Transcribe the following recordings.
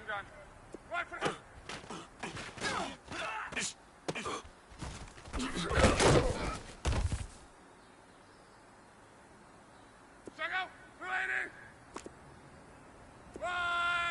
Gun. Right for him. Check out! Relating! Right!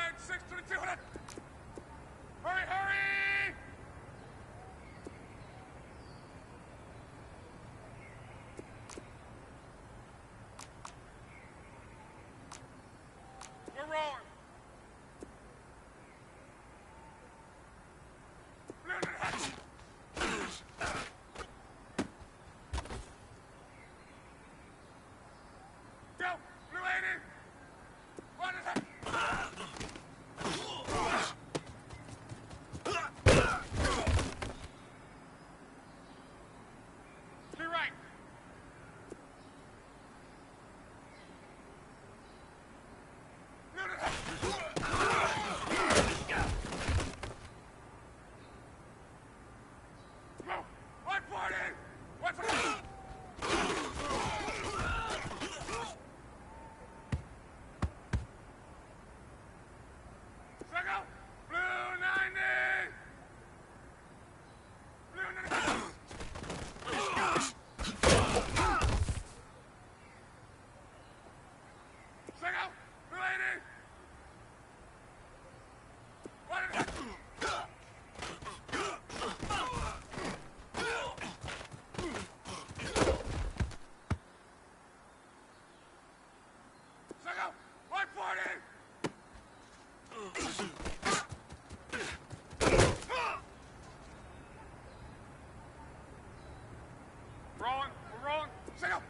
Second.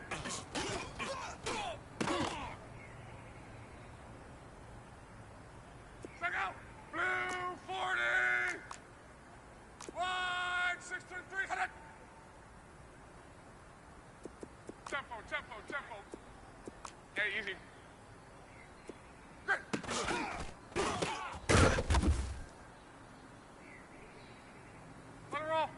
Second. Blue 40. Wide 623. Hit it. Tempo, tempo, tempo. Yeah, easy. Great. Let it roll.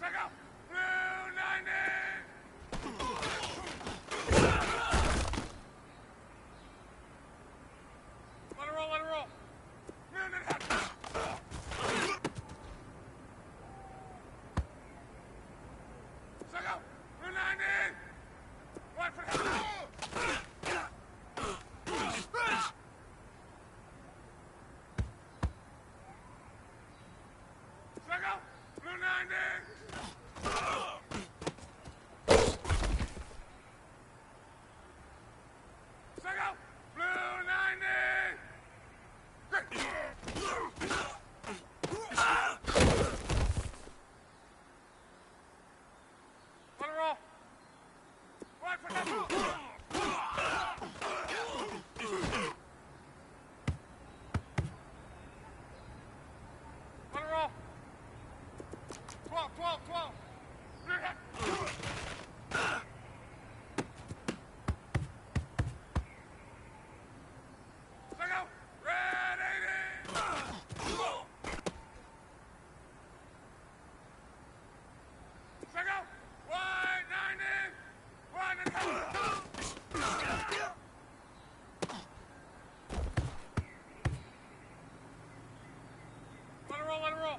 Second. Blue 90. Let it roll, let it roll. Blue 90. Second. Blue 90. One for the head. Second. Blue 90. Second. Blue 90. Great. Let it roll. One for the head. Let it roll. 12, 12, 12. Clear hit. Second. Red 80. Second. White 90. One and a half. Let it roll, let it roll.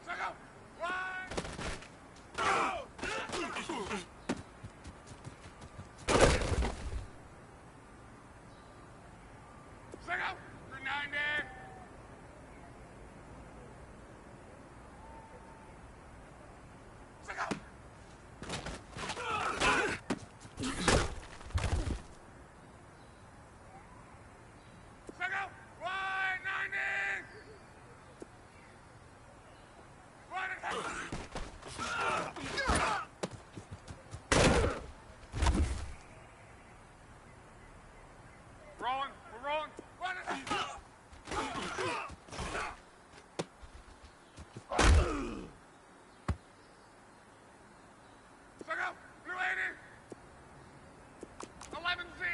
Second. White. Second. Through 90. Second. Second. White 90. One and a half. Rolling. We're rolling. One and a half. Second. Blue 80. 11Z.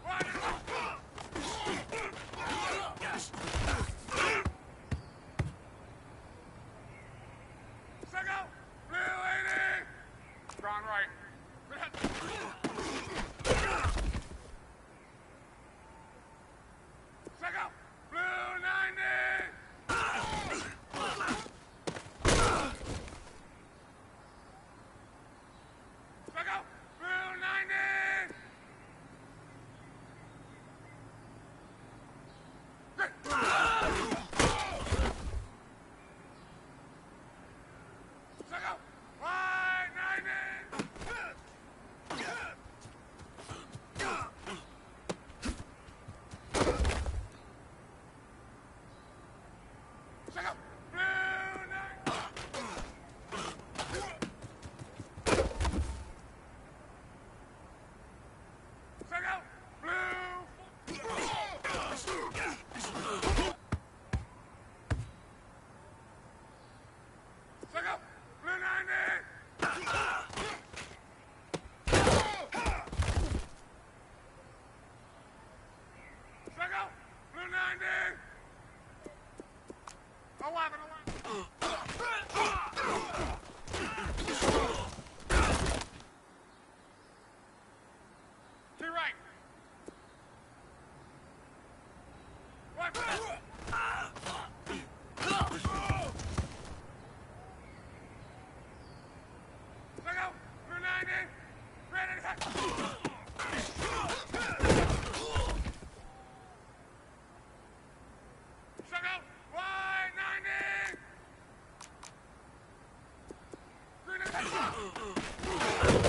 One and a half. Second. Blue 80. Drawn right. Good hit. Second. Blue 90. Second. Blue 90. Great. Second. White 90. Second. Blue 90. Second. Blue. Second. Blue 90. Second. Blue 90. 11, 11. To right. One. Second. Blue 90. Red and head. Second. White 90. Green and head.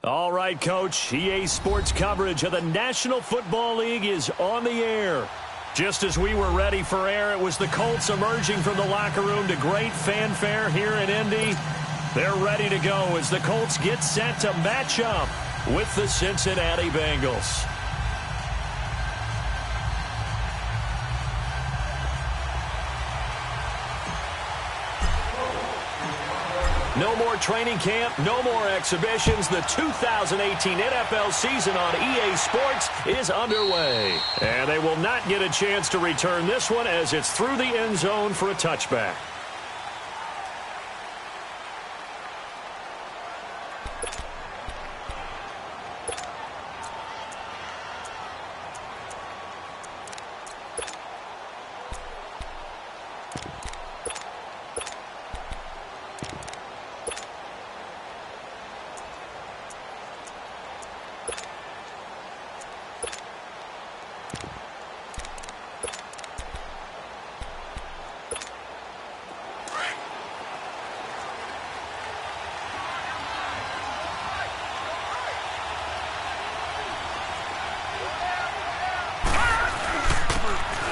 All right, Coach. EA Sports coverage of the National Football League is on the air. Just as we were ready for air, it was the Colts emerging from the locker room to great fanfare here in Indy. They're ready to go as the Colts get set to match up with the Cincinnati Bengals. No more training camp, no more exhibitions. The 2018 NFL season on EA Sports is underway. And they will not get a chance to return this one as it's through the end zone for a touchback.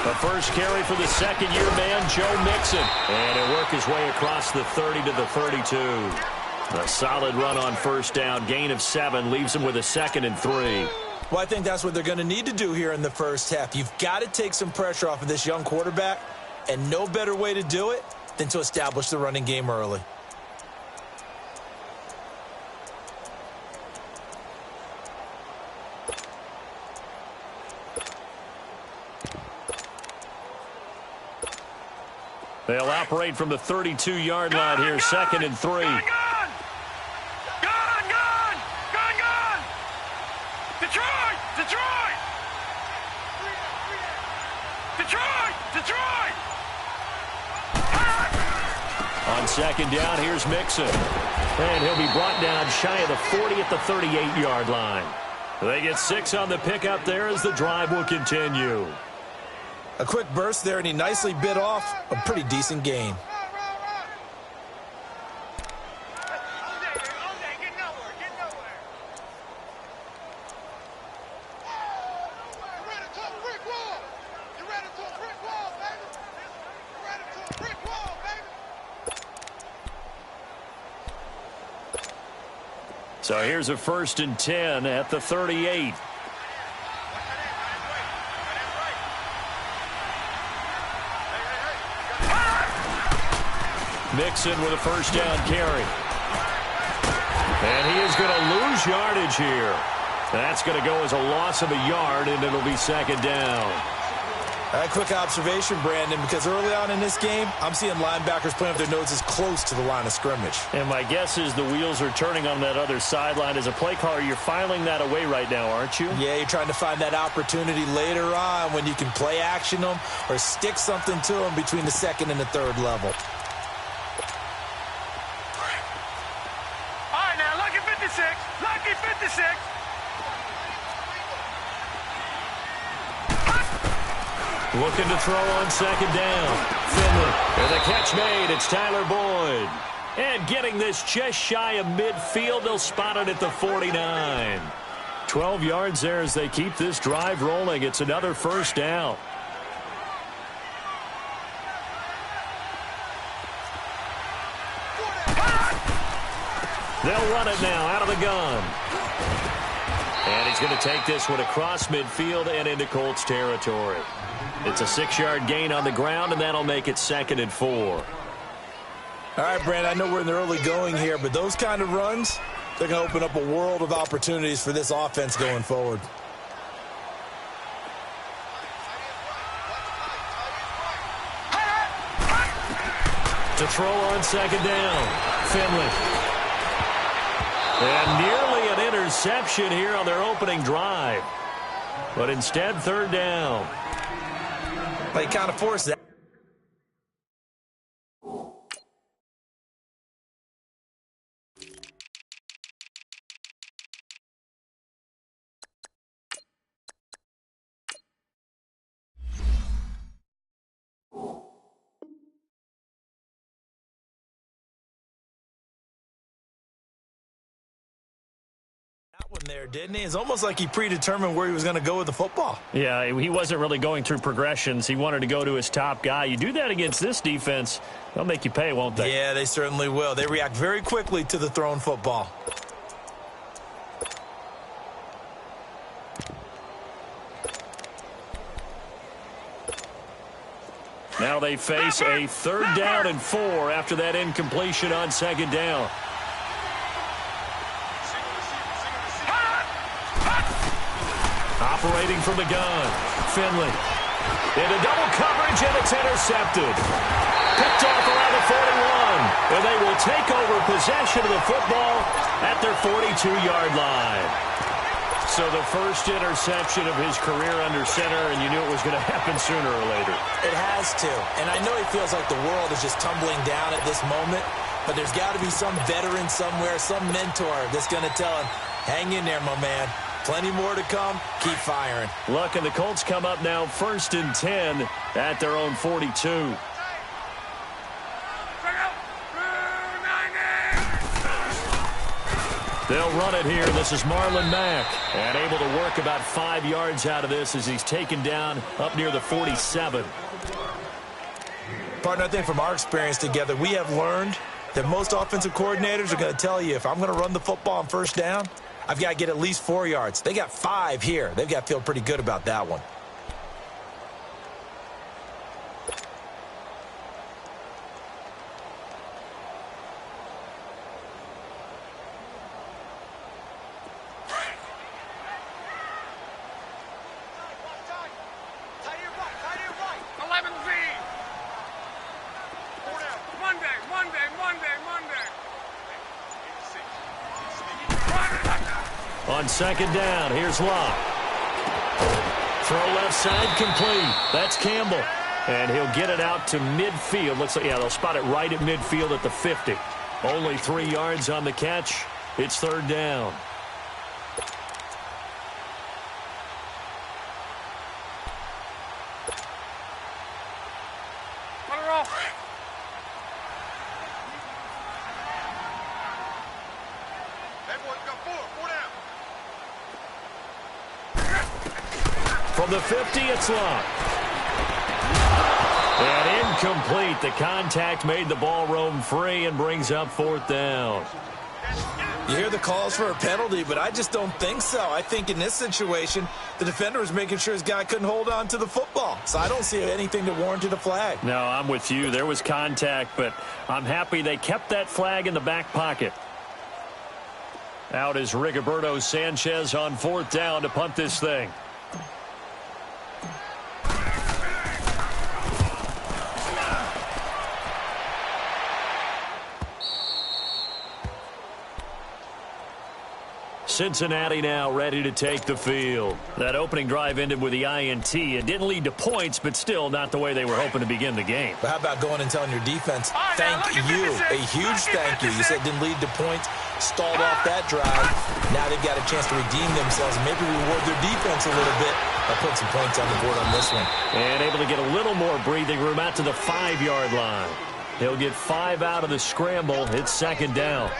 The first carry for the second-year man, Joe Mixon. And he'll work his way across the 30 to the 32. A solid run on first down. Gain of 7 leaves him with a 2nd and 3. Well, I think that's what they're going to need to do here in the first half. You've got to take some pressure off of this young quarterback, and no better way to do it than to establish the running game early. They'll operate from the 32-yard line here, 2nd and 3. Gone! Detroit! On second down, here's Mixon. And he'll be brought down shy of the 40 at the 38-yard line. They get 6 on the pickup there as the drive will continue. A quick burst there, and he nicely bit off a pretty decent gain. So here's a 1st and 10 at the 38. Mixon with a first down carry. And he is going to lose yardage here. That's going to go as a loss of a yard, and it'll be 2nd down. A quick observation, Brandon, because early on in this game, I'm seeing linebackers playing with their noses close to the line of scrimmage. And my guess is the wheels are turning on that other sideline. As a play caller, you're filing that away right now, aren't you? Yeah, you're trying to find that opportunity later on when you can play action them or stick something to them between the 2nd and the 3rd level. Lucky 56. Looking to throw on 2nd down. Finley. And the catch made. It's Tyler Boyd. And getting this just shy of midfield, they'll spot it at the 49. 12 yards there as they keep this drive rolling. It's another first down. They'll run it now out of the gun. And he's going to take this one across midfield and into Colts territory. It's a 6-yard gain on the ground, and that'll make it 2nd and 4. All right, Brand, I know we're in the early going here, but those kind of runs, they're going to open up a world of opportunities for this offense going forward. To throw on 2nd down, Finley. And nearly an interception here on their opening drive. But instead, 3rd down. They kind of forced that. One there, didn't he? It's almost like he predetermined where he was going to go with the football. Yeah, he wasn't really going through progressions. He wanted to go to his top guy. You do that against this defense, they'll make you pay, won't they? Yeah, they certainly will. They react very quickly to the thrown football. Now they face a 3rd down and 4 after that incompletion on 2nd down. Operating from the gun, Finley. Into double coverage, and it's intercepted. Picked off around the 41, and they will take over possession of the football at their 42-yard line. So the first interception of his career under center, and you knew it was going to happen sooner or later. It has to. And I know he feels like the world is just tumbling down at this moment, but there's got to be some veteran somewhere, some mentor that's going to tell him, hang in there, my man. Plenty more to come. Keep firing. Look, and the Colts come up now 1st and 10 at their own 42. They'll run it here. This is Marlon Mack. And able to work about 5 yards out of this as he's taken down up near the 47. Partner, I think from our experience together, we have learned that most offensive coordinators are going to tell you, if I'm going to run the football on 1st down, I've got to get at least 4 yards. They got 5 here. They've got to feel pretty good about that one. On 2nd down, here's Locke. Throw left side complete. That's Campbell. And he'll get it out to midfield. Looks like, yeah, they'll spot it right at midfield at the 50. Only 3 yards on the catch. It's 3rd down. From the 50, it's Locke. And incomplete. The contact made the ball roam free and brings up 4th down. You hear the calls for a penalty, but I just don't think so. I think in this situation, the defender was making sure his guy couldn't hold on to the football. So I don't see anything that warranted a flag. No, I'm with you. There was contact, but I'm happy they kept that flag in the back pocket. Out is Rigoberto Sanchez on 4th down to punt this thing. Cincinnati now ready to take the field. That opening drive ended with the INT. It didn't lead to points, but still not the way they were hoping to begin the game. But how about going and telling your defense, thank you, a huge thank you. You said it didn't lead to points, stalled off that drive. Now they've got a chance to redeem themselves and maybe reward their defense a little bit by putting some points on the board on this one. And able to get a little more breathing room out to the 5-yard line. He'll get 5 out of the scramble. It's 2nd down.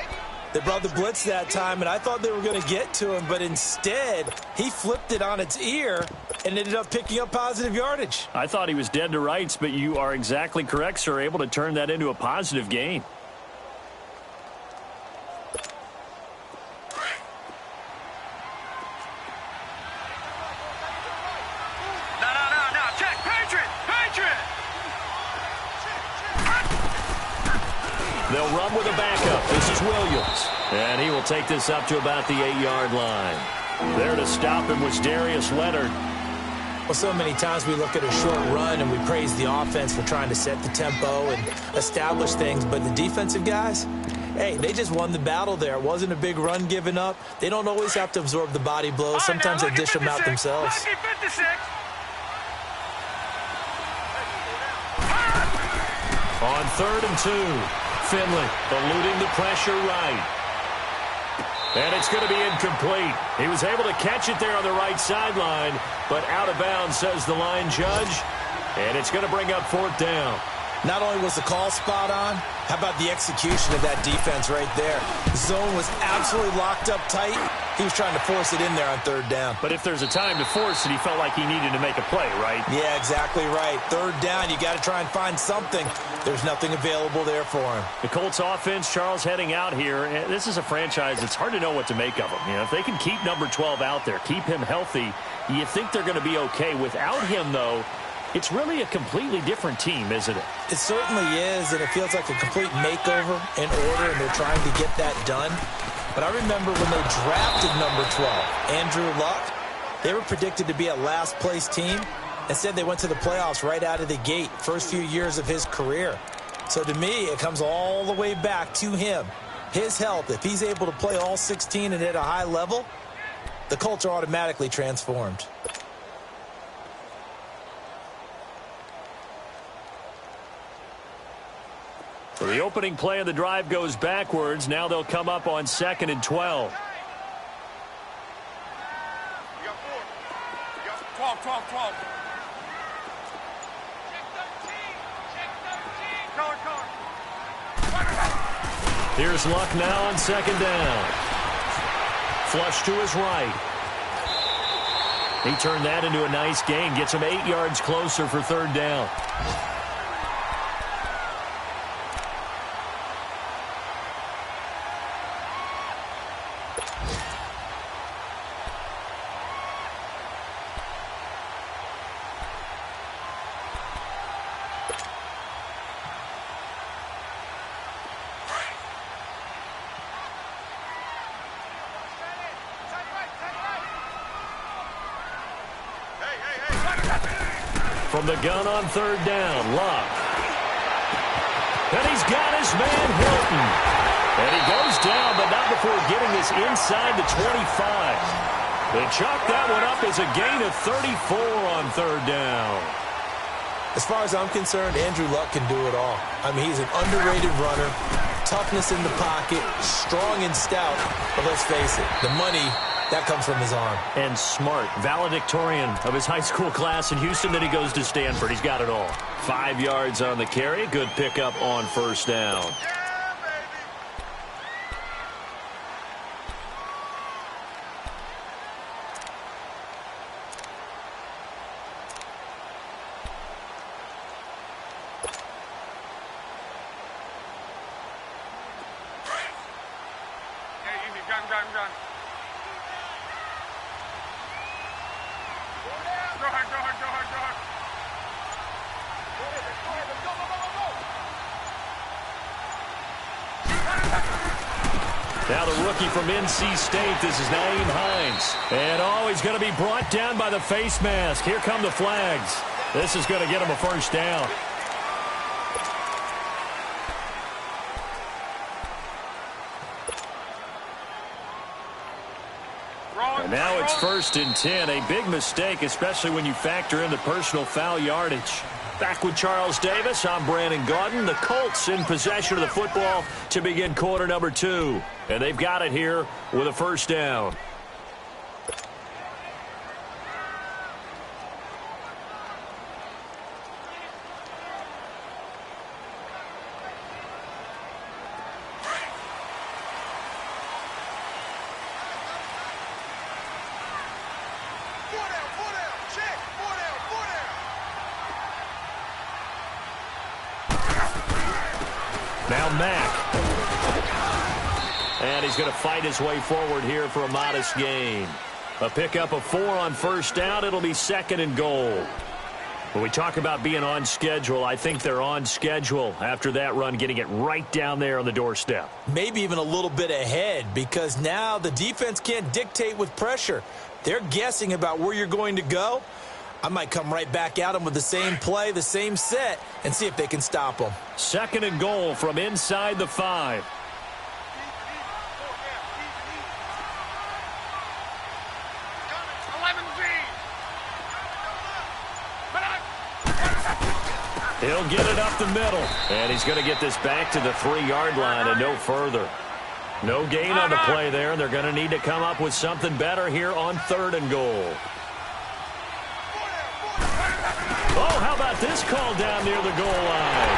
They brought the blitz that time, and I thought they were going to get to him, but instead, he flipped it on its ear and ended up picking up positive yardage. I thought he was dead to rights, but you are exactly correct, sir. Able to turn that into a positive gain. No. Check. Patriot. They'll run with a backup. This is Williams. And he will take this up to about the 8-yard line. There to stop him was Darius Leonard. Well, so many times we look at a short run and we praise the offense for trying to set the tempo and establish things. But the defensive guys, hey, they just won the battle there. It wasn't a big run given up. They don't always have to absorb the body blows. Sometimes they dish them out themselves. On 3rd and 2. Finley eluding the pressure right. And it's going to be incomplete. He was able to catch it there on the right sideline, but out of bounds, says the line judge. And it's going to bring up 4th down. Not only was the call spot on, how about the execution of that defense right there? Zone was absolutely locked up tight. He was trying to force it in there on 3rd down. But if there's a time to force it, he felt like he needed to make a play, right? Yeah, exactly right. 3rd down, you got to try and find something. There's nothing available there for him. The Colts offense, Charles, heading out here. This is a franchise, it's hard to know what to make of them. You know, if they can keep number 12 out there, keep him healthy, you think they're going to be okay. Without him, though, It's really a completely different team, isn't it? It certainly is, and it feels like a complete makeover in order, and they're trying to get that done. But I remember when they drafted number 12, Andrew Luck, they were predicted to be a last-place team. Instead, they went to the playoffs right out of the gate, first few years of his career. So to me, it comes all the way back to him. His health, if he's able to play all 16 and at a high level, the Colts are automatically transformed. So the opening play of the drive goes backwards. Now they'll come up on 2nd and 12. You got 4. You got 12, 12. Here's Luck now on 2nd down. Flush to his right. He turned that into a nice gain. Gets him 8 yards closer for 3rd down. From the gun on 3rd down, Luck. And he's got his man Hilton. And he goes down, but not before getting this inside the 25. They chalk that one up as a gain of 34 on 3rd down. As far as I'm concerned, Andrew Luck can do it all. I mean, he's an underrated runner, toughness in the pocket, strong and stout. But let's face it, the money, that comes from his arm. And smart, valedictorian of his high school class in Houston. Then he goes to Stanford. He's got it all. 5 yards on the carry. Good pickup on 1st down. Gun. Go ahead. Now the rookie from NC State, this is Naeem Hines. And he's going to be brought down by the face mask. Here come the flags. This is going to get him a 1st down. And now it's 1st and 10. A big mistake, especially when you factor in the personal foul yardage. Back with Charles Davis, I'm Brandon Gaudin. The Colts in possession of the football to begin quarter number 2. And they've got it here with a 1st down. Now Mack. And he's going to fight his way forward here for a modest gain. A pickup of 4 on 1st down. It'll be 2nd and goal. When we talk about being on schedule, I think they're on schedule after that run, getting it right down there on the doorstep. Maybe even a little bit ahead, because now the defense can't dictate with pressure. They're guessing about where you're going to go. I might come right back at them with the same play, the same set, and see if they can stop them. 2nd and goal from inside the 5. He'll get it up the middle. And he's going to get this back to the 3-yard line and no further. No gain on the play there, and they're going to need to come up with something better here on 3rd and goal. Oh, how about this call down near the goal line?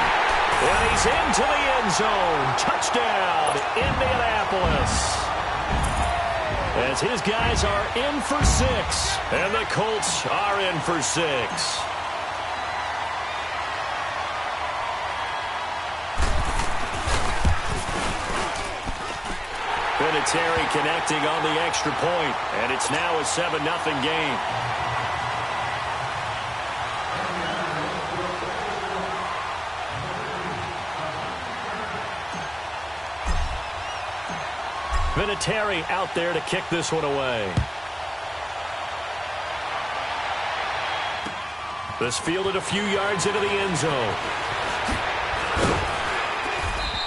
And he's into the end zone. Touchdown, Indianapolis. As his guys are in for 6, and the Colts are in for 6. Terry connecting on the extra point, and it's now a 7-0 game. Vinatieri out there to kick this one away. This fielded a few yards into the end zone.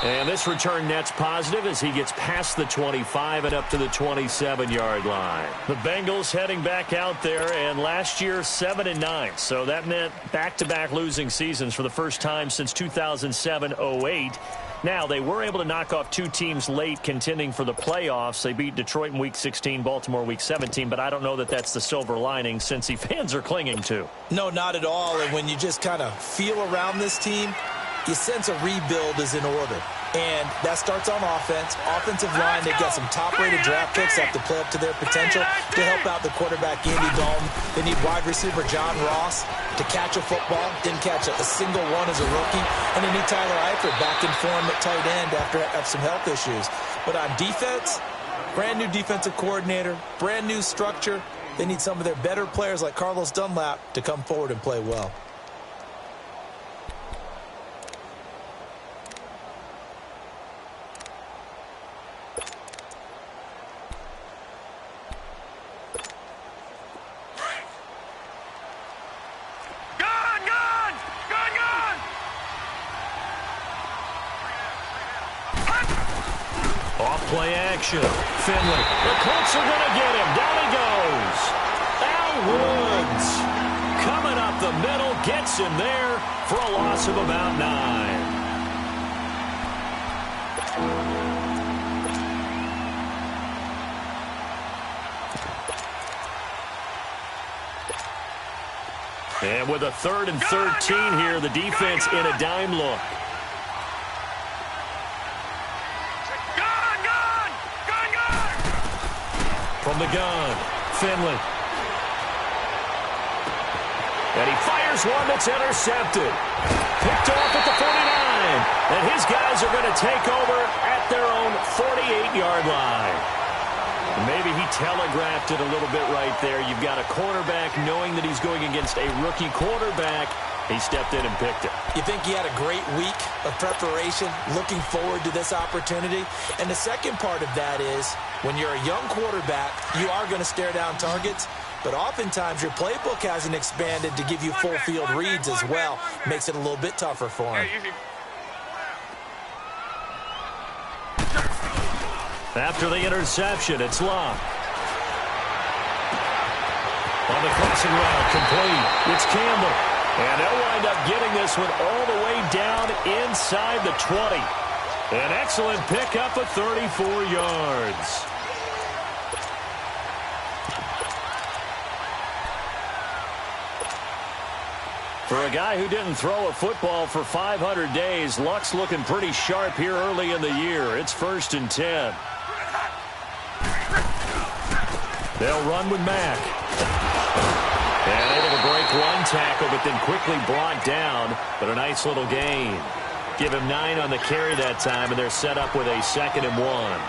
And this return net's positive as he gets past the 25 and up to the 27-yard line. The Bengals heading back out there, and last year 7-9. So that meant back-to-back losing seasons for the first time since 2007-08. Now, they were able to knock off two teams late contending for the playoffs. They beat Detroit in Week 16, Baltimore Week 17, but I don't know that that's the silver lining Cincy fans are clinging to. No, not at all. And when you just kind of feel around this team, you sense a rebuild is in order. And that starts on offense. Offensive line, they've got some top-rated draft picks that have to play up to their potential to help out the quarterback, Andy Dalton. They need wide receiver John Ross to catch a football. Didn't catch a single one as a rookie. And they need Tyler Eifert back in form at tight end after some health issues. But on defense, brand new defensive coordinator, brand new structure. They need some of their better players like Carlos Dunlap to come forward and play well. Play action. Finley. The Colts are going to get him. Down he goes. Al Woods coming up the middle, gets him there for a loss of about 9. And with a 3rd and 13 here, the defense in a dime look. From the gun, Finley. And he fires one that's intercepted. Picked off at the 49. And his guys are going to take over at their own 48-yard line. And maybe he telegraphed it a little bit right there. You've got a quarterback knowing that he's going against a rookie quarterback. He stepped in and picked it. You think he had a great week of preparation, looking forward to this opportunity? And the second part of that is, when you're a young quarterback, you are going to stare down targets, but oftentimes your playbook hasn't expanded to give you full field reads as well. Makes it a little bit tougher for him. After the interception, it's Locke. On the crossing route, complete. It's Campbell. And they'll wind up getting this one all the way down inside the 20. An excellent pickup of 34 yards. For a guy who didn't throw a football for 500 days, Luck's looking pretty sharp here early in the year. It's 1st and 10. They'll run with Mack. And able to break one tackle, but then quickly brought down. But a nice little gain. Give him 9 on the carry that time, and they're set up with a 2nd and 1.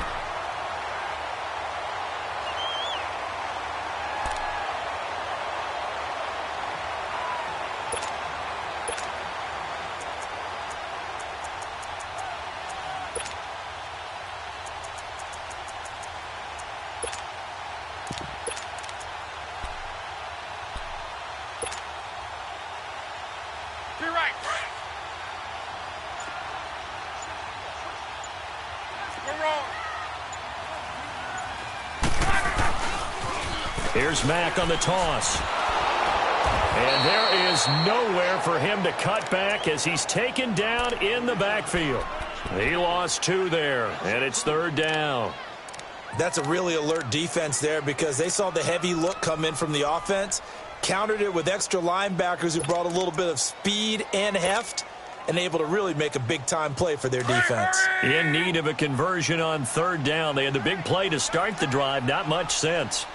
Here's Mack on the toss. And there is nowhere for him to cut back as he's taken down in the backfield. He lost 2 there, and it's 3rd down. That's a really alert defense there because they saw the heavy look come in from the offense, countered it with extra linebackers who brought a little bit of speed and heft, and able to really make a big-time play for their defense. In need of a conversion on 3rd down. They had the big play to start the drive. Not much sense.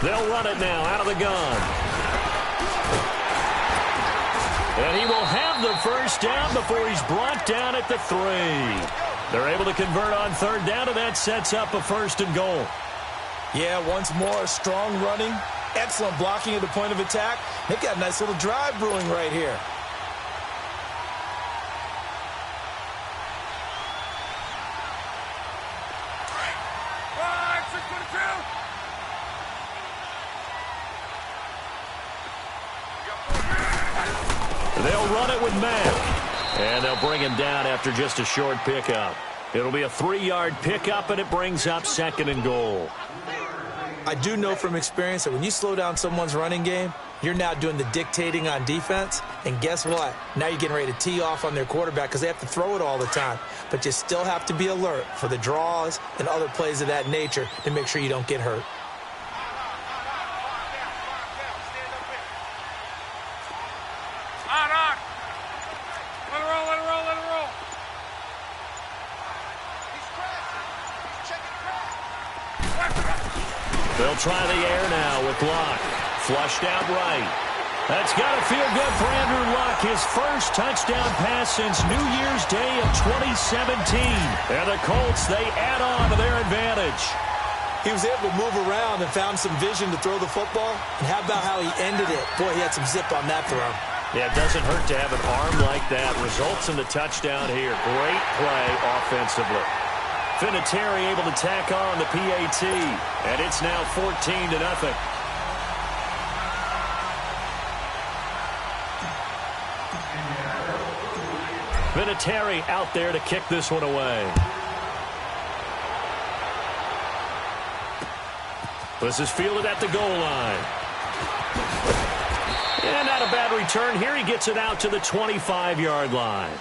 They'll run it now out of the gun. And he will have the 1st down before he's brought down at the 3. They're able to convert on 3rd down, and that sets up a 1st and goal. Yeah, once more, strong running, excellent blocking at the point of attack. They've got a nice little drive brewing right here. they'll run it with Mack. And they'll bring him down after just a short pickup. It'll be a 3-yard pickup, and it brings up 2nd and goal. I do know from experience that when you slow down someone's running game, you're now doing the dictating on defense. And guess what? Now you're getting ready to tee off on their quarterback because they have to throw it all the time. But you still have to be alert for the draws and other plays of that nature to make sure you don't get hurt. On. Let it roll, let it roll, let it roll. They'll try the air now with Luck. Flushed out right. That's got to feel good for Andrew Luck. His first touchdown pass since New Year's Day of 2017. And the Colts, they add on to their advantage. He was able to move around and found some vision to throw the football. And how about how he ended it? Boy, he had some zip on that throw. Yeah, it doesn't hurt to have an arm like that. Results in the touchdown here. Great play offensively. Vinatieri able to tack on the PAT, and it's now 14-0. Vinatieri out there to kick this one away. This is fielded at the goal line. And not a bad return here. He gets it out to the 25-yard line.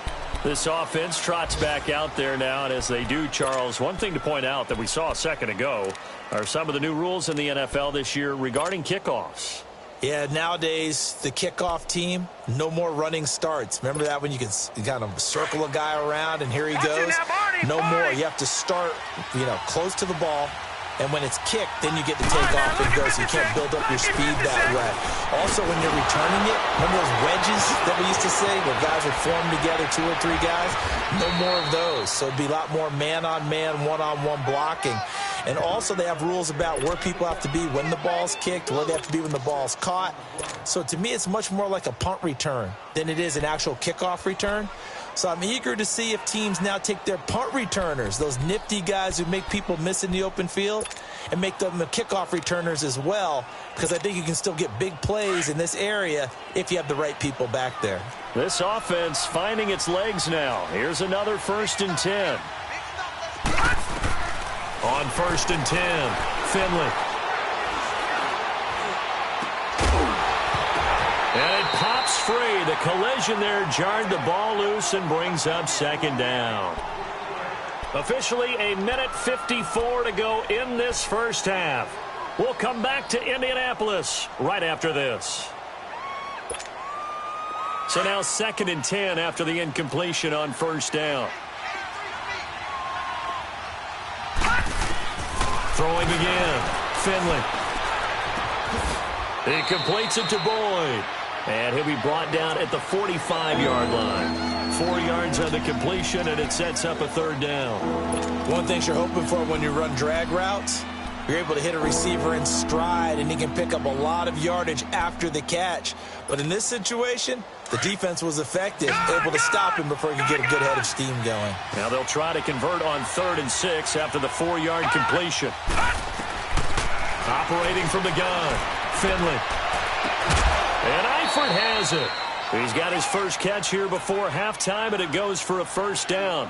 This offense trots back out there now, and as they do, Charles, one thing to point out that we saw a second ago are some of the new rules in the NFL this year regarding kickoffs. Yeah, nowadays, the kickoff team, no more running starts. Remember that when you kind of circle a guy around, and here he goes? No more. You have to start, close to the ball. And when it's kicked, then you get to take off and go, so you can't build up your speed that way. Also, when you're returning it, remember those wedges that we used to say where guys would form together, 2 or 3 guys? No more of those. So it'd be a lot more man-on-man, one-on-one blocking. And also, they have rules about where people have to be when the ball's kicked, where they have to be when the ball's caught. So to me, it's much more like a punt return than it is an actual kickoff return. So I'm eager to see if teams now take their punt returners, those nifty guys who make people miss in the open field, and make them the kickoff returners as well, because I think you can still get big plays in this area if you have the right people back there. This offense finding its legs now. Here's another 1st and 10. On 1st and 10, Finley. And it pops free. The collision there jarred the ball loose and brings up 2nd down. Officially a minute 54 to go in this first half. We'll come back to Indianapolis right after this. So now 2nd and 10 after the incompletion on 1st down. Throwing again. Finley. He completes it to Boyd. And he'll be brought down at the 45-yard line. 4 yards on the completion, and it sets up a 3rd down. One thing you're hoping for when you run drag routes, you're able to hit a receiver in stride, and he can pick up a lot of yardage after the catch. But in this situation, the defense was effective, able to stop him before he could get a good head of steam going. Now they'll try to convert on 3rd and 6 after the 4-yard completion. Operating from the gun, Finley. And Eifert has it. He's got his first catch here before halftime, and it goes for a 1st down.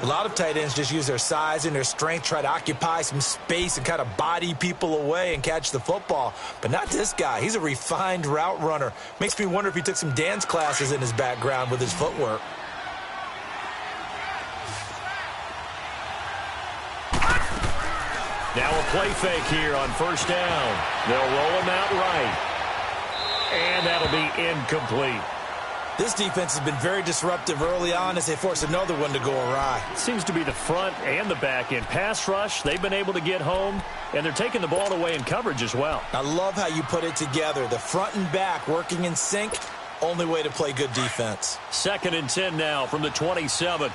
A lot of tight ends just use their size and their strength, try to occupy some space and kind of body people away and catch the football. But not this guy. He's a refined route runner. Makes me wonder if he took some dance classes in his background with his footwork. Now a play fake here on 1st down. They'll roll him out right. And that'll be incomplete. This defense has been very disruptive early on as they force another one to go awry. Seems to be the front and the back end. Pass rush, they've been able to get home, and they're taking the ball away in coverage as well. I love how you put it together. The front and back working in sync, only way to play good defense. 2nd and 10 now from the 27.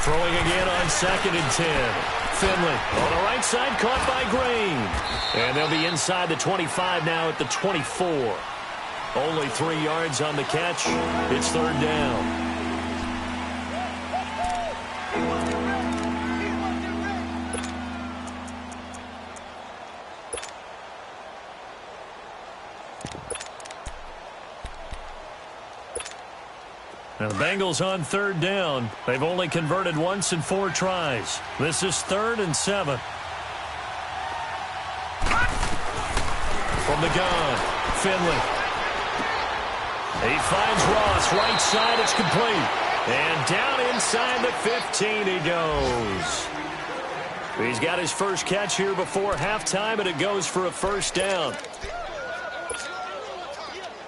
Throwing again on 2nd and 10. Finley on the right side, caught by Green. And they'll be inside the 25 now at the 24. Only 3 yards on the catch. It's 3rd down. Now the Bengals on third down. They've only converted once in 4 tries. This is 3rd and 7. From the gun, Finley. He finds Ross, right side, it's complete. And down inside the 15 he goes. He's got his first catch here before halftime, and it goes for a first down.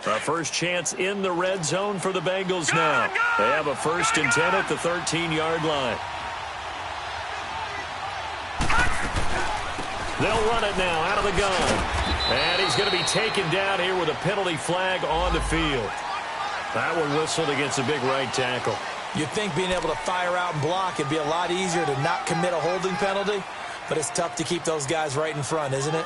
A first chance in the red zone for the Bengals now. They have a 1st and 10 at the 13-yard line. They'll run it now out of the gun. And he's going to be taken down here with a penalty flag on the field. That one whistled against a big right tackle. You'd think being able to fire out and block would be a lot easier to not commit a holding penalty, but it's tough to keep those guys right in front, isn't it?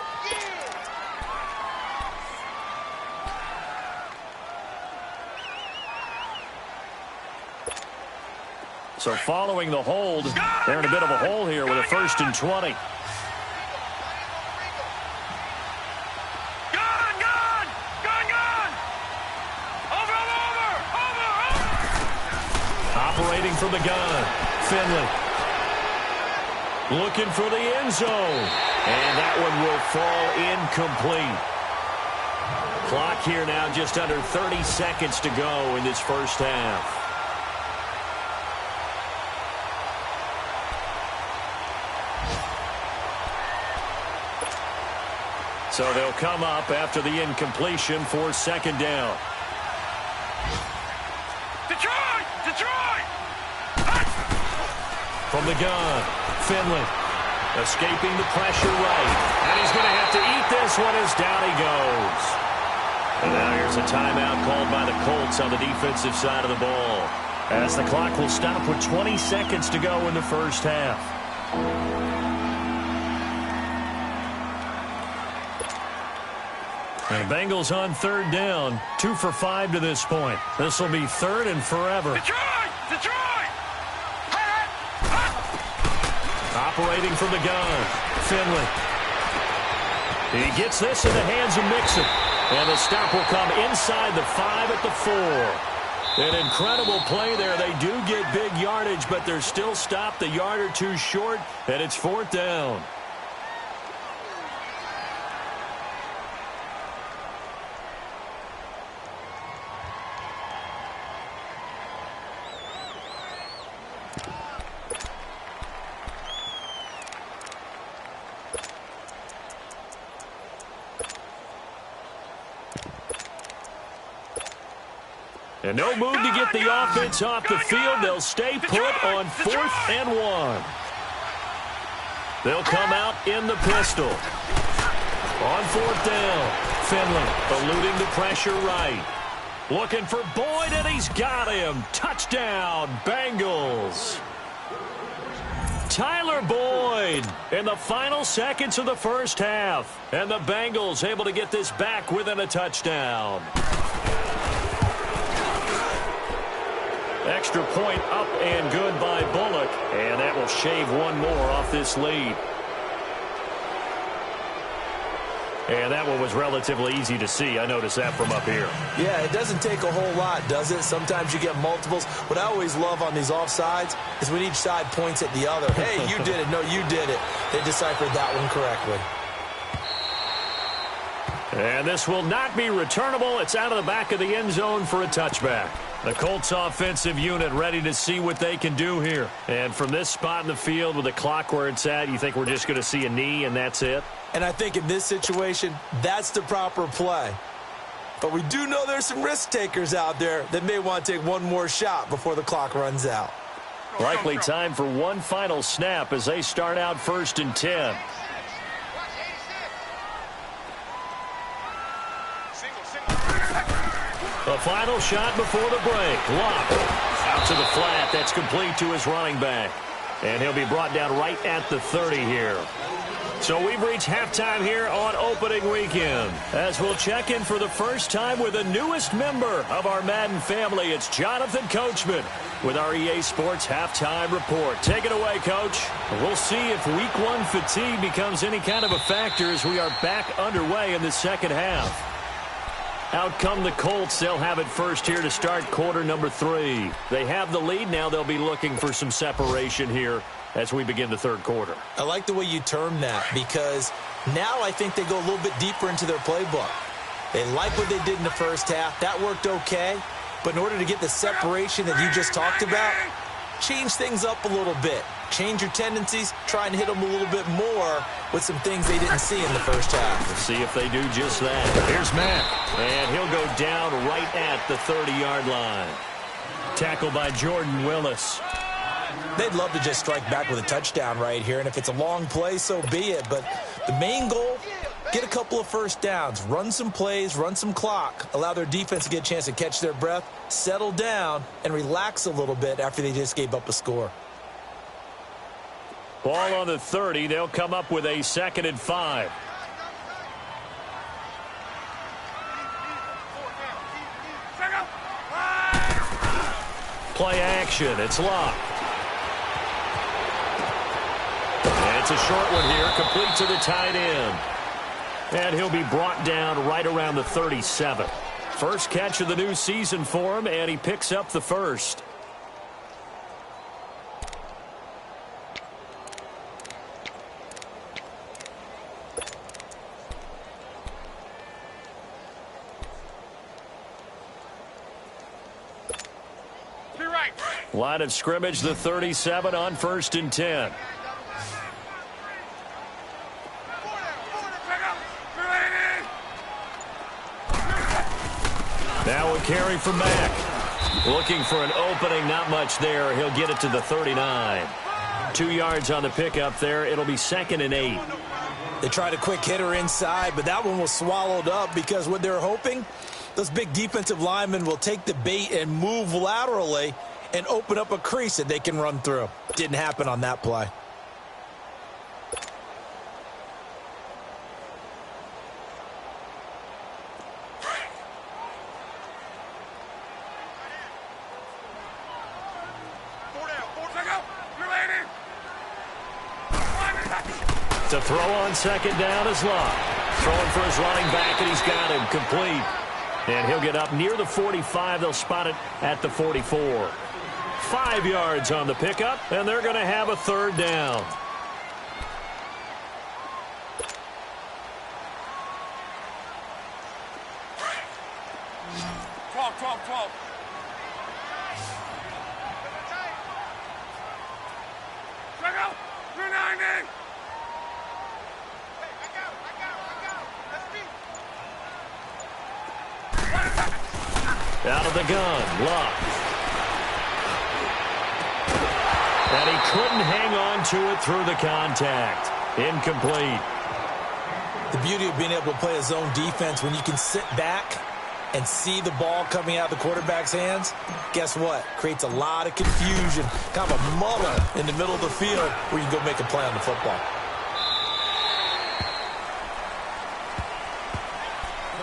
So following the hold, they're in a bit of a hole here with a 1st and 20. Operating from the gun, Finley. Looking for the end zone. And that one will fall incomplete. Clock here now just under 30 seconds to go in this first half. So they'll come up after the incompletion for 2nd down. From the gun, Finley escaping the pressure right. And he's going to have to eat this one as down he goes. And now here's a timeout called by the Colts on the defensive side of the ball, as the clock will stop with 20 seconds to go in the first half. And the Bengals on 3rd down, 2 for 5 to this point. This will be 3rd and forever. Detroit! Operating from the gun, Finley. He gets this in the hands of Mixon. And the stop will come inside the 5 at the 4. An incredible play there. They do get big yardage, but they're still stopped a yard or 2 short, and it's 4th down. And no move to get the offense off the field. They'll stay put on 4th and 1. They'll come out in the pistol. On 4th down, Finley eluding the pressure right. Looking for Boyd, and he's got him. Touchdown, Bengals. Tyler Boyd in the final seconds of the first half. And the Bengals able to get this back within a touchdown. Extra point up and good by Bullock. And that will shave one more off this lead. And that one was relatively easy to see. I noticed that from up here. Yeah, it doesn't take a whole lot, does it? Sometimes you get multiples. What I always love on these offsides is when each side points at the other. Hey, you did it. No, you did it. They deciphered that one correctly. And this will not be returnable. It's out of the back of the end zone for a touchback. The Colts offensive unit ready to see what they can do here. And from this spot in the field with the clock where it's at, you think we're just going to see a knee and that's it? And I think in this situation, that's the proper play. But we do know there's some risk takers out there that may want to take one more shot before the clock runs out. Likely time for one final snap as they start out 1st and 10. The final shot before the break. Locke out to the flat. That's complete to his running back. And he'll be brought down right at the 30 here. So we've reached halftime here on opening weekend. As we'll check in for the first time with the newest member of our Madden family, it's Jonathan Coachman with our EA Sports Halftime Report. Take it away, Coach. We'll see if Week 1 fatigue becomes any kind of a factor as we are back underway in the second half. Out come the Colts. They'll have it first here to start quarter number 3. They have the lead. Now they'll be looking for some separation here as we begin the third quarter. I like the way you term that, because now I think they go a little bit deeper into their playbook. They like what they did in the first half. That worked okay. But in order to get the separation that you just talked about, change things up a little bit. Change your tendencies. Try and hit them a little bit more with some things they didn't see in the first half. Let's see if they do just that. Here's Mack. And he'll go down right at the 30-yard line. Tackled by Jordan Willis. They'd love to just strike back with a touchdown right here, and if it's a long play, so be it. But the main goal, get a couple of first downs, run some plays, run some clock, allow their defense to get a chance to catch their breath, settle down, and relax a little bit after they just gave up a score. Ball on the 30. They'll come up with a 2nd and 5. Play action. It's locked. And it's a short one here, complete to the tight end. And he'll be brought down right around the 37. First catch of the new season for him, and he picks up the first. Line of scrimmage, the 37 on 1st and 10. Now a carry from Mack. Looking for an opening, not much there. He'll get it to the 39. 2 yards on the pickup there. It'll be 2nd and 8. They tried a quick hitter inside, but that one was swallowed up because what they're hoping, those big defensive linemen will take the bait and move laterally and open up a crease that they can run through. Didn't happen on that play. To throw on 2nd down is Locke. Throwing for his running back, and he's got him complete. And he'll get up near the 45. They'll spot it at the 44. 5 yards on the pickup, and they're going to have a 3rd down. Out of the gun, Locke. And he couldn't hang on to it through the contact. Incomplete. The beauty of being able to play a zone defense, when you can sit back and see the ball coming out of the quarterback's hands, guess what? Creates a lot of confusion, kind of a muddle in the middle of the field where you can go make a play on the football.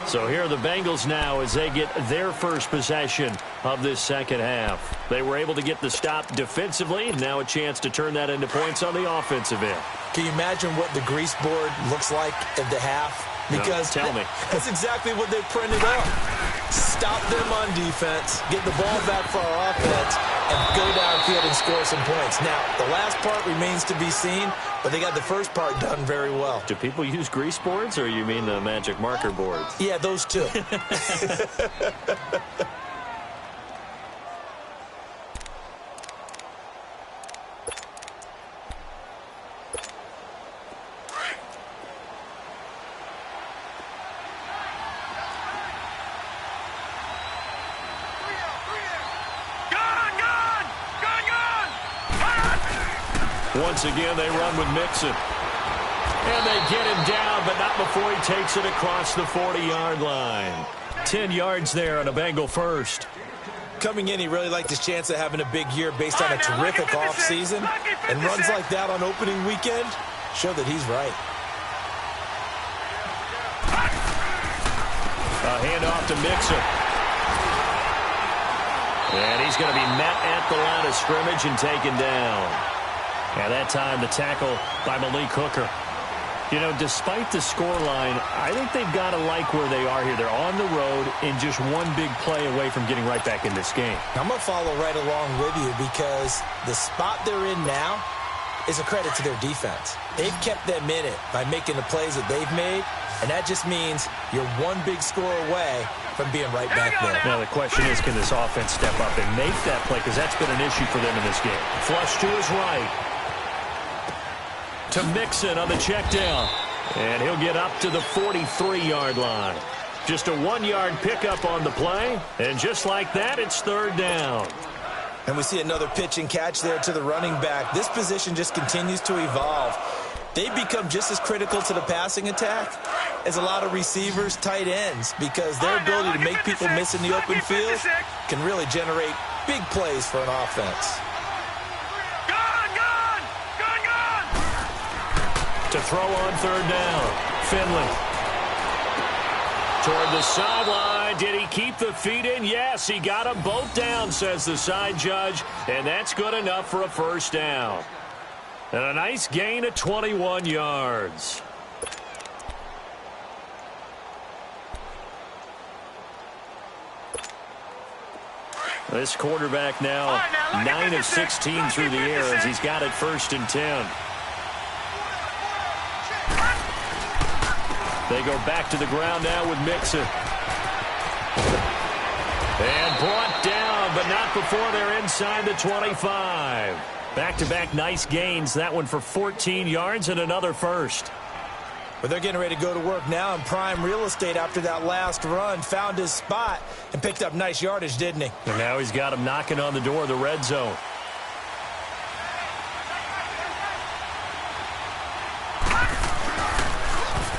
So here are the Bengals now as they get their first possession of this second half. They were able to get the stop defensively, and now a chance to turn that into points on the offensive end. Can you imagine what the grease board looks like at the half? Because no, tell me. That's exactly what they printed up. Stop them on defense, get the ball back for our offense, and go downfield and score some points. Now, the last part remains to be seen, but they got the first part done very well. Do people use grease boards, or you mean the magic marker boards? Yeah, those two. Once again, they run with Mixon. And they get him down, but not before he takes it across the 40-yard line. 10 yards there on a Bengal first. Coming in, he really liked his chance of having a big year based on a terrific offseason. And runs like that on opening weekend show that he's right. A handoff to Mixon. And he's going to be met at the line of scrimmage and taken down. And that time the tackle by Malik Hooker. You know, despite the scoreline, I think they've got to like where they are here. They're on the road and just one big play away from getting right back in this game. I'm going to follow right along with you because the spot they're in now is a credit to their defense. They've kept them in it by making the plays that they've made, and that just means you're one big score away from being right back there. Now, the question is, can this offense step up and make that play? Because that's been an issue for them in this game. Flush to his right. To Mixon on the check down. And he'll get up to the 43-yard line. Just a 1-yard pickup on the play. And just like that, it's third down. And we see another pitch and catch there to the running back. This position just continues to evolve. They've become just as critical to the passing attack as a lot of receivers, tight ends, because their ability to make people miss in the open field can really generate big plays for an offense. To throw on third down. Finley. Toward the sideline. Did he keep the feet in? Yes, he got them both down, says the side judge. And that's good enough for a first down. And a nice gain of 21 yards. This quarterback now 9 of 16 through the air as he's got it 1st and 10. They go back to the ground now with Mixon. And brought down, but not before they're inside the 25. Back-to-back nice gains. That one for 14 yards and another first. But they're getting ready to go to work now in prime real estate after that last run. Found his spot and picked up nice yardage, didn't he? And now he's got him knocking on the door of the red zone.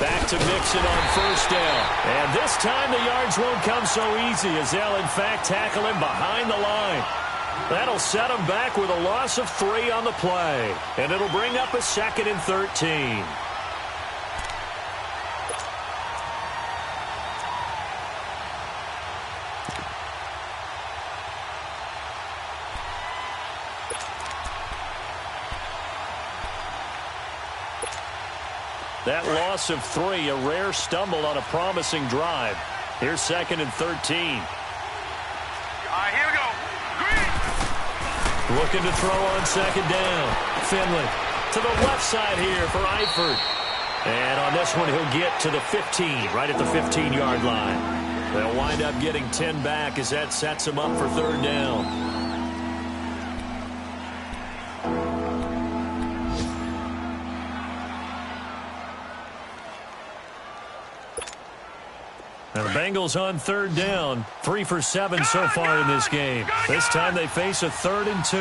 Back to Mixon on first down. And this time the yards won't come so easy as they'll, in fact, tackle him behind the line. That'll set him back with a loss of 3 on the play. And it'll bring up a 2nd and 13. That loss of 3, a rare stumble on a promising drive. Here's 2nd and 13. All right, here we go. Green. Looking to throw on 2nd down. Finley to the left side here for Eifert. And on this one, he'll get to the 15, right at the 15-yard line. They'll wind up getting 10 back as that sets them up for third down. Now the Bengals on third down. 3 for 7 so far in this game. This time they face a 3rd and 2.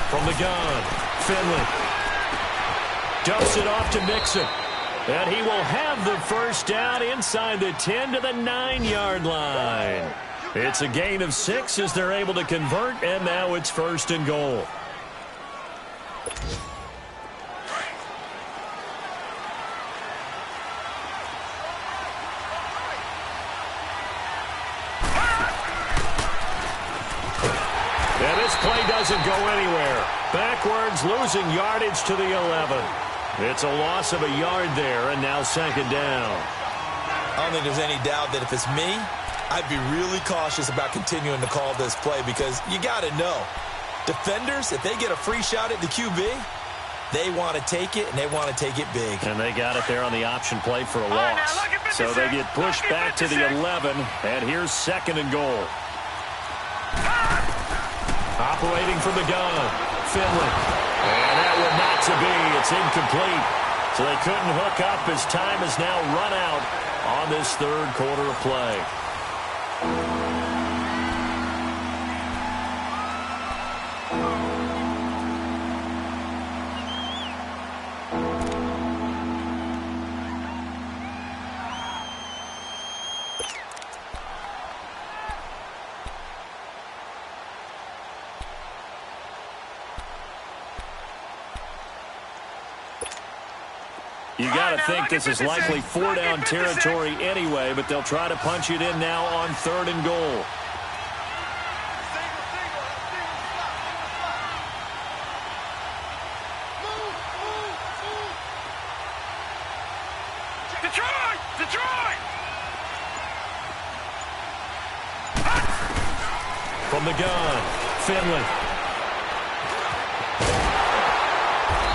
From the gun, Finley. Dumps it off to Mixon. And he will have the first down inside the 10 to the 9-yard line. It's a gain of 6 as they're able to convert, and now it's 1st and goal. Play doesn't go anywhere. Backwards, losing yardage to the 11. It's a loss of a yard there, and now 2nd down. I don't think there's any doubt that if it's me, I'd be really cautious about continuing to call this play because you got to know, defenders, if they get a free shot at the QB, they want to take it, and they want to take it big. And they got it there on the option play for a loss. So they get pushed back to the 11, and here's 2nd and goal. Operating from the gun, Finley. And that one not to be. It's incomplete. So they couldn't hook up as time has now run out on this 3rd quarter of play. You got to think this is likely 4-down territory anyway, but they'll try to punch it in now on 3rd and goal. From the gun, Finley.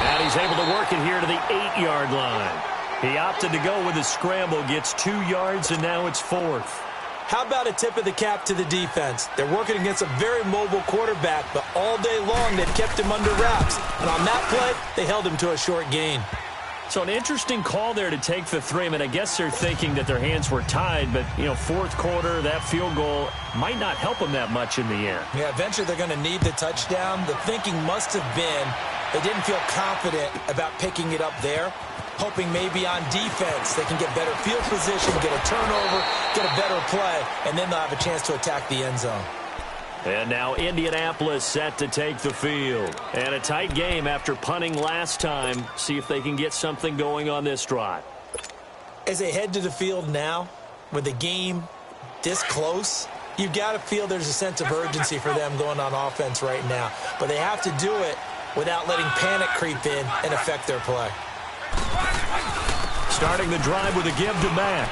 And he's able to work it here to the 8-yard line. He opted to go with a scramble, gets 2 yards, and now it's 4th. How about a tip of the cap to the defense? They're working against a very mobile quarterback, but all day long they've kept him under wraps. And on that play, they held him to a short gain. So an interesting call there to take the 3. I mean, I guess they're thinking that their hands were tied, but, you know, 4th quarter, that field goal might not help them that much in the end. Yeah, eventually they're going to need the touchdown. The thinking must have been they didn't feel confident about picking it up there, hoping maybe on defense they can get better field position, get a turnover, get a better play, and then they'll have a chance to attack the end zone. And now Indianapolis set to take the field. And a tight game after punting last time. See if they can get something going on this drive. As they head to the field now, with the game this close, you've got to feel there's a sense of urgency for them going on offense right now. But they have to do it without letting panic creep in and affect their play. Starting the drive with a give to Mack.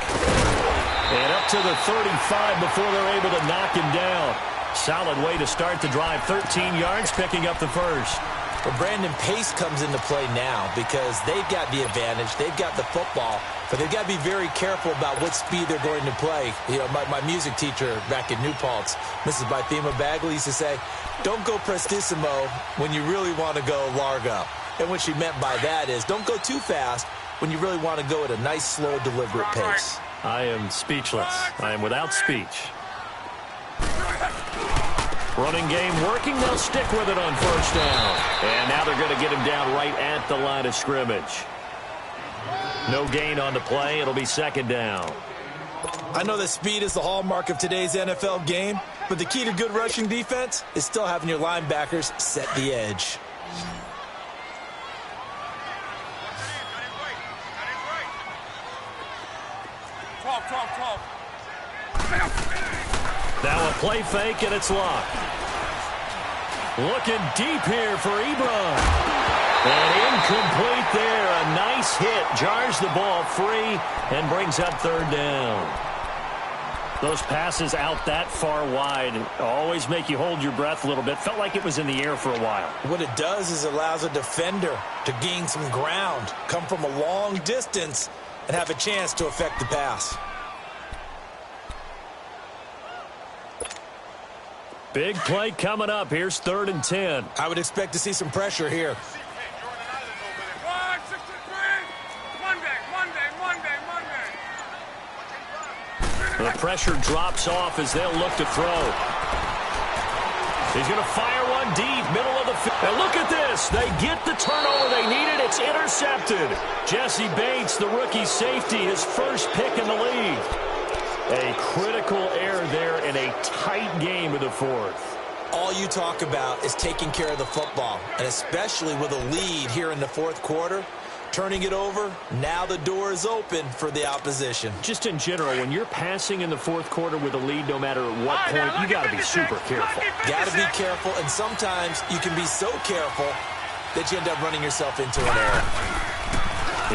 And up to the 35 before they're able to knock him down. Solid way to start the drive. 13 yards, picking up the first. Well, Brandon, pace comes into play now because they've got the advantage. They've got the football, but they've got to be very careful about what speed they're going to play. You know, my music teacher back in New Paltz, Mrs. Bythema Bagley, used to say, don't go prestissimo when you really want to go largo. And what she meant by that is don't go too fast when you really want to go at a nice, slow, deliberate pace. I am speechless. I am without speech. Running game working. They'll stick with it on first down. And now they're going to get him down right at the line of scrimmage. No gain on the play. It'll be second down. I know that speed is the hallmark of today's NFL game, but the key to good rushing defense is still having your linebackers set the edge. Now a play fake, and it's locked. Looking deep here for Ebron. And incomplete there. A nice hit. Jars the ball free and brings up third down. Those passes out that far wide always make you hold your breath a little bit. Felt like it was in the air for a while. What it does is it allows a defender to gain some ground, come from a long distance, and have a chance to affect the pass. Big play coming up. Here's 3rd and 10. I would expect to see some pressure here. The pressure drops off as they'll look to throw. He's going to fire one deep, middle of the field. And look at this. They get the turnover they needed. It's intercepted. Jesse Bates, the rookie safety, his first pick in the league. A critical error there in a tight game of the 4th. All you talk about is taking care of the football, and especially with a lead here in the 4th quarter. Turning it over, now the door is open for the opposition. Just in general, when you're passing in the 4th quarter with a lead, no matter what point, you got to be super careful. Got to be careful, and sometimes you can be so careful that you end up running yourself into an error.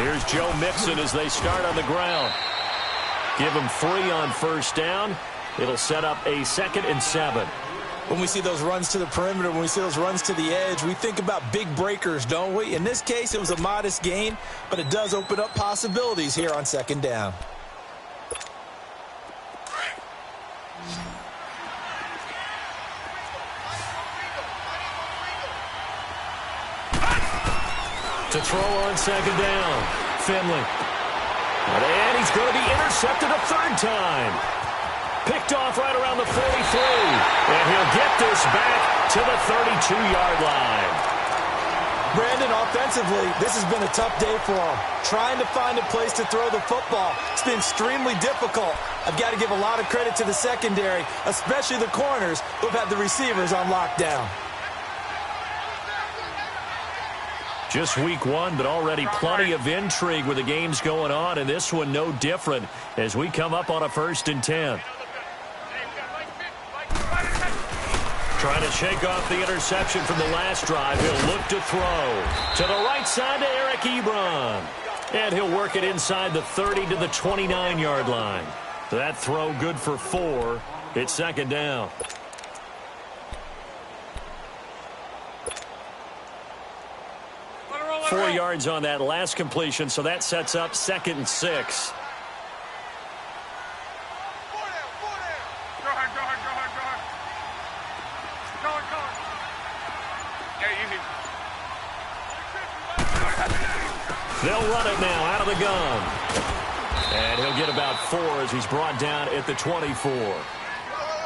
Here's Joe Mixon as they start on the ground. Give him 3 on first down. It'll set up a 2nd and 7. When we see those runs to the perimeter, when we see those runs to the edge, we think about big breakers, don't we? In this case, it was a modest gain, but it does open up possibilities here on 2nd down. To throw on 2nd down, Finley. And he's going to be intercepted a 3rd time. Picked off right around the 43. And he'll get this back to the 32-yard line. Brandon, offensively, this has been a tough day for him. Trying to find a place to throw the football. It's been extremely difficult. I've got to give a lot of credit to the secondary, especially the corners who've had the receivers on lockdown. Just week 1, but already plenty of intrigue with the games going on, and this one no different as we come up on a 1st and 10. Trying to shake off the interception from the last drive. He'll look to throw. To the right side to Eric Ebron. And he'll work it inside the 30 to the 29-yard line. That throw good for 4. It's 2nd down. 4 yards on that last completion, so that sets up 2nd and 6. They'll run it now out of the gun. And he'll get about 4 as he's brought down at the 24.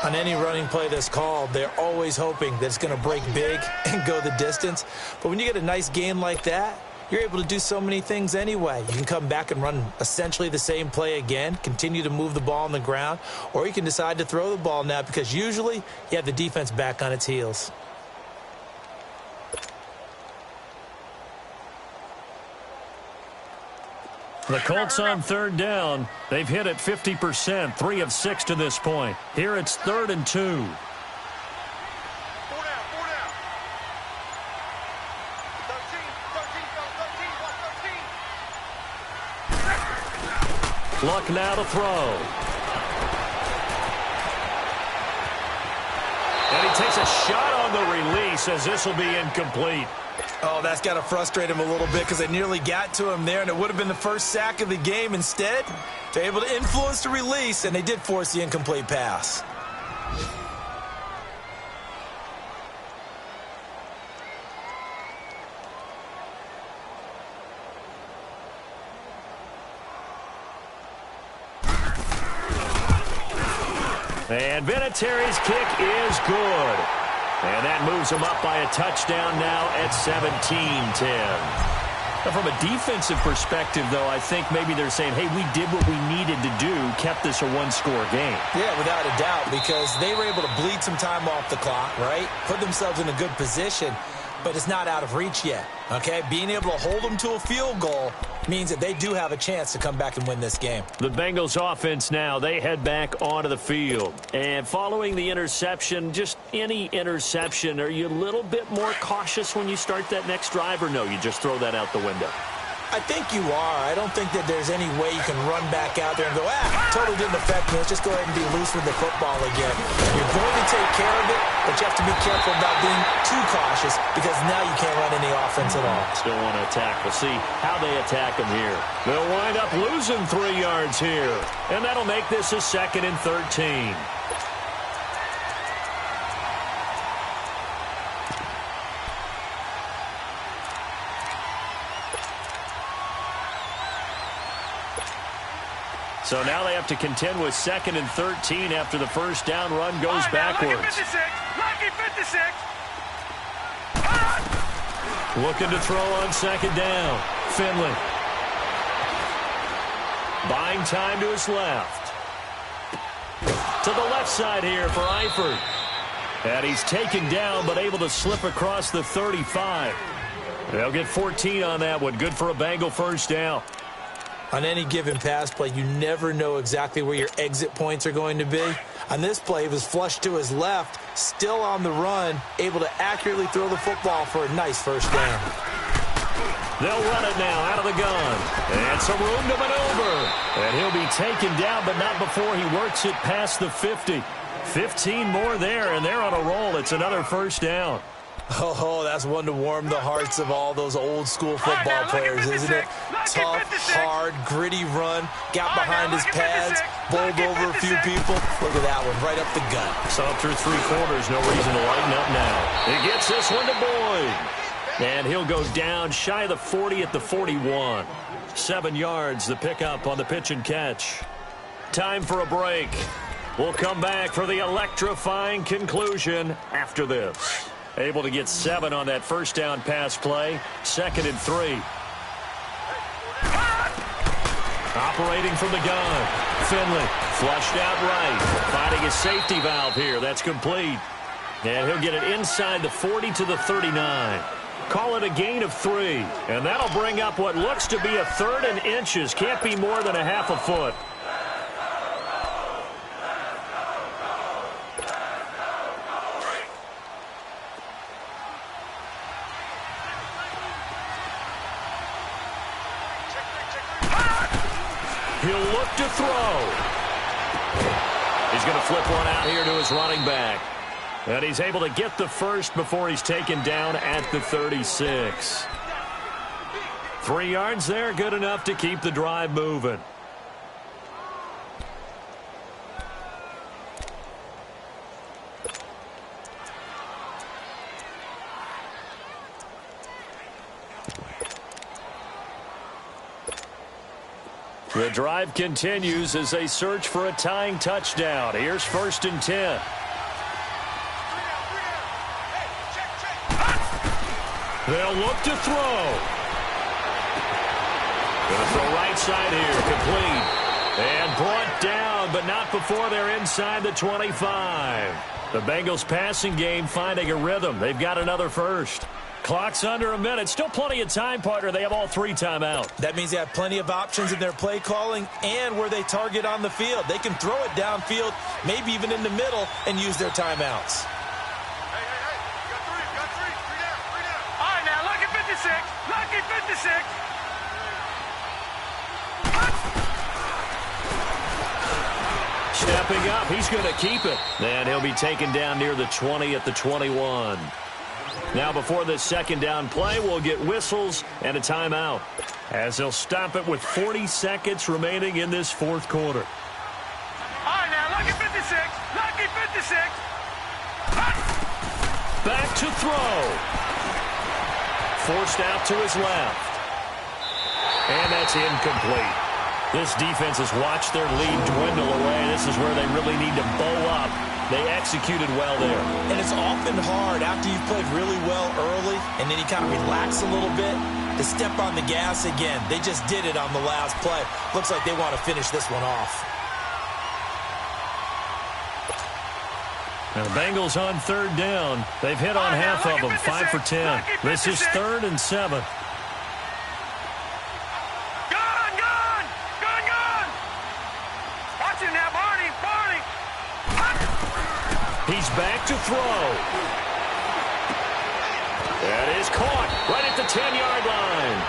On any running play that's called, they're always hoping that it's going to break big and go the distance. But when you get a nice gain like that, you're able to do so many things anyway. You can come back and run essentially the same play again, continue to move the ball on the ground, or you can decide to throw the ball now because usually you have the defense back on its heels. The Colts on 3rd down. They've hit it 50%, 3 of 6 to this point. Here it's 3rd and 2. 4 down, 4 down. 13, Luck now to throw. And he takes a shot on the release as this will be incomplete. Oh, that's got to frustrate him a little bit because they nearly got to him there, and it would have been the first sack of the game. Instead, they're able to influence the release, and they did force the incomplete pass. And Vinatieri's kick is good. And that moves him up by a touchdown now at 17-10. Now, from a defensive perspective, though, I think maybe they're saying, hey, we did what we needed to do, kept this a one-score game. Yeah, without a doubt, because they were able to bleed some time off the clock, right? Put themselves in a good position, but it's not out of reach yet, okay? Being able to hold them to a field goal means that they do have a chance to come back and win this game. The Bengals offense now, they head back onto the field. And following the interception, just any interception, are you a little bit more cautious when you start that next drive, or no, you just throw that out the window? I think you are. I don't think that there's any way you can run back out there and go, totally didn't affect me. Let's just go ahead and be loose with the football again. You're going to take care of it, but you have to be careful about being too cautious because now you can't run any offense at all. Still want to attack. We'll see how they attack him here. They'll wind up losing 3 yards here, and that'll make this a 2nd and 13. So now they have to contend with 2nd and 13 after the first down run goes backwards. Lucky 56. Looking to throw on 2nd down. Finley. Buying time to his left. To the left side here for Eifert. And he's taken down but able to slip across the 35. They'll get 14 on that one. Good for a Bengal first down. On any given pass play, you never know exactly where your exit points are going to be. On this play, he was flushed to his left, still on the run, able to accurately throw the football for a nice first down. They'll run it now out of the gun. And some room to maneuver. And he'll be taken down, but not before he works it past the 50. 15 more there, and they're on a roll. It's another first down. Oh, that's one to warm the hearts of all those old-school football players, isn't it? Tough, hard, gritty run, got behind his pads, bowled over a few people. Look at that one, right up the gut. So through 3 quarters, no reason to lighten up now. He gets this one to Boyd. And he'll go down shy of the 40 at the 41. 7 yards, the pickup on the pitch and catch. Time for a break. We'll come back for the electrifying conclusion after this. Able to get 7 on that first down pass play. 2nd and 3. Operating from the gun. Finley flushed out right. Finding a safety valve here. That's complete. And he'll get it inside the 40 to the 39. Call it a gain of 3. And that'll bring up what looks to be a 3rd and inches. Can't be more than a half a foot. He'll look to throw. He's going to flip one out here to his running back. And he's able to get the first before he's taken down at the 36. 3 yards there, good enough to keep the drive moving. The drive continues as they search for a tying touchdown. Here's 1st and 10. They'll look to throw. Going to throw right side here, complete. And brought down, but not before they're inside the 25. The Bengals passing game finding a rhythm. They've got another first. Clock's under a minute. Still plenty of time, partner. They have all 3 timeouts. That means they have plenty of options in their play calling and where they target on the field. They can throw it downfield, maybe even in the middle, and use their timeouts. Hey. You got three. Three down. All right, now, lucky 56. Lucky 56. Stepping up, he's going to keep it. And he'll be taken down near the 20 at the 21. Now before this second down play, we'll get whistles and a timeout, as they'll stop it with 40 seconds remaining in this 4th quarter. All right, now, lucky 56. Lucky 56. Back to throw. Forced out to his left. And that's incomplete. This defense has watched their lead dwindle away. This is where they really need to bow up. They executed well there. And it's often hard after you've played really well early and then you kind of relax a little bit to step on the gas again. They just did it on the last play. Looks like they want to finish this one off. Now the Bengals on 3rd down. They've hit on half of them, 5 for 10. This is 3rd and 7. Watch him now, Barney. He's back to throw. That is caught right at the 10-yard line.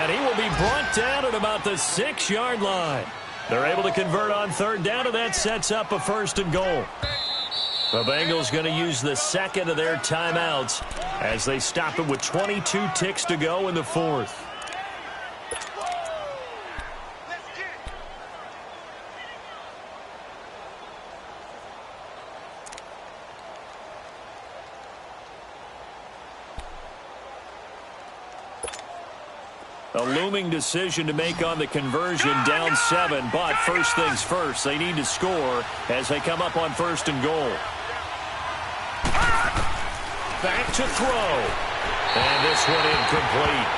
And he will be brought down at about the 6-yard line. They're able to convert on 3rd down, and that sets up a 1st and goal. The Bengals going to use the 2nd of their timeouts as they stop it with 22 ticks to go in the 4th. A looming decision to make on the conversion, down 7, but first things first, they need to score as they come up on 1st and goal. Back to throw. And this one incomplete.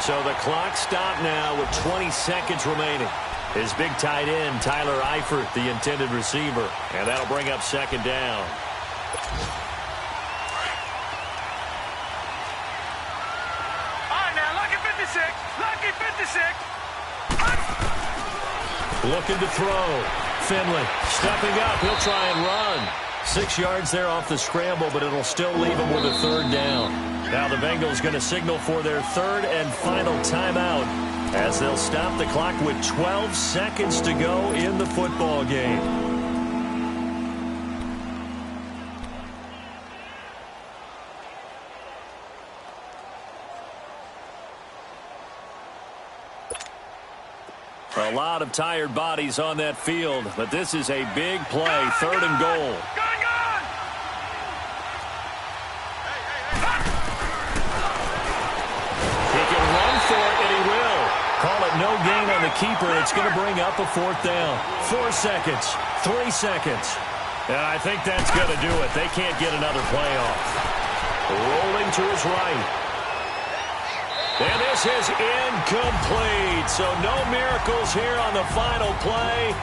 So the clock stopped now with 20 seconds remaining. His big tight end, Tyler Eifert, the intended receiver. And that'll bring up 2nd down. Lucky 56. Looking to throw. Finley stepping up. He'll try and run. 6 yards there off the scramble, but it'll still leave him with a 3rd down. Now the Bengals going to signal for their 3rd and final timeout as they'll stop the clock with 12 seconds to go in the football game. A lot of tired bodies on that field, but this is a big play, 3rd and goal. He can run for it, and he will. Call it no gain on the keeper, and it's going to bring up a 4th down. 4 seconds, 3 seconds. And I think that's going to do it. They can't get another play off. Rolling to his right. And this is incomplete. So no miracles here on the final play.